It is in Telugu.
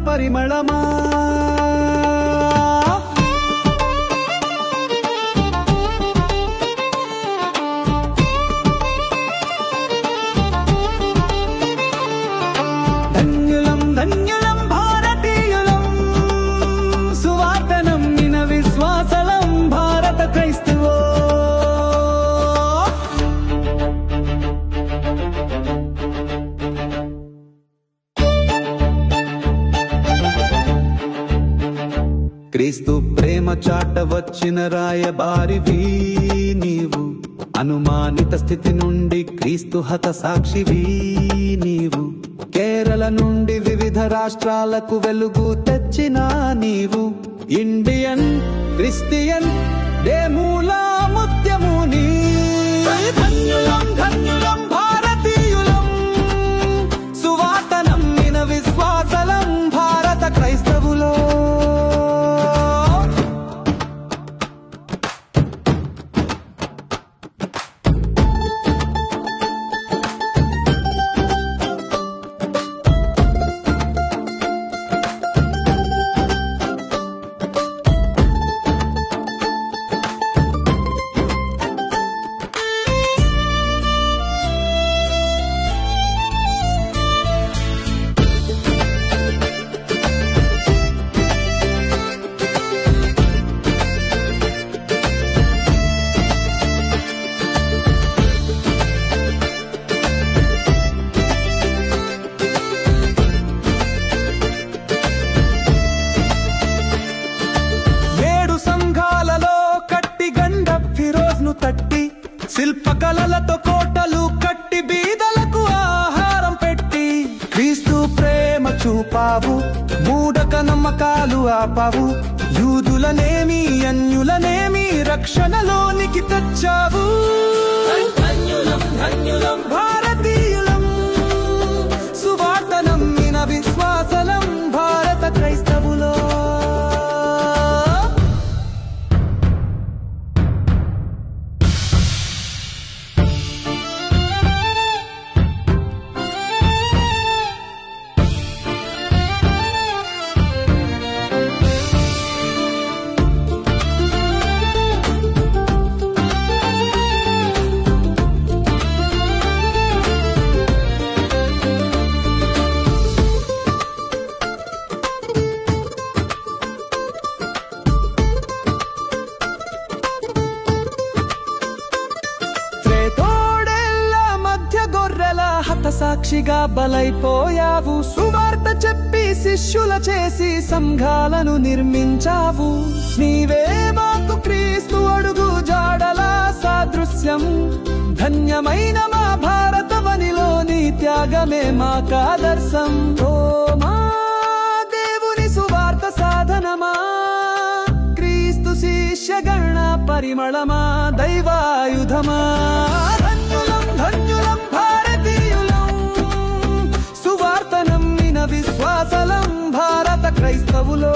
పరిమళమా. ధన్యులం ధన్యులం భారతీయులం, సువార్త నమ్మిన విశ్వాసలం భారత క్రైస్తవో. క్రీస్తు ప్రేమ చాట వచ్చిన రాయబారివి నీవు, అనుమానిత స్థితి నుండి క్రీస్తు హత సాక్షివి నీవు. కేరళ నుండి వివిధ రాష్ట్రాలకు వెలుగు తెచ్చిన నీవు, ఇండియన్ క్రిస్టియన్ దేమూల ముత్యము నీ. ధన్యులం ధన్యులం భారతీయులం, సువార్త నమ్మిన విశ్వాసలం భారత క్రైస్తవులో. తట్టి శిల్పకళలతో కోటలు కట్టి బీదలకు ఆహారం పెట్టి క్రీస్తు ప్రేమ చూపావు, మూఢక నమ్మకాలు ఆపావు. యూదులనేమి అన్యులనేమి రక్షణలోనికి తెచ్చావు. ధన్యులం ధన్యులం భారతీయులం, సువార్త నమ్మిన విశ్వాసలం భారత క్రైస్తవులో. సాక్షిగా బలైపోయావు, సువార్త చెప్పి శిష్యుల చేసి సంఘాలను నిర్మించావు. నీవే మాకు క్రీస్తు అడుగు జాడల సాదృశ్యం, ధన్యమైన మా భారతవనిలో నీ త్యాగమే మాకాదర్శం. ఓ మా దేవుని సువార్త సాధనమా, క్రీస్తు శిష్యగణ పరిమళమా, దైవాయుధమా. ధన్యులం ధన్యులం భారతీయులం, సువార్త నమ్మిన విశ్వాసలం భారత క్రైస్తవులో.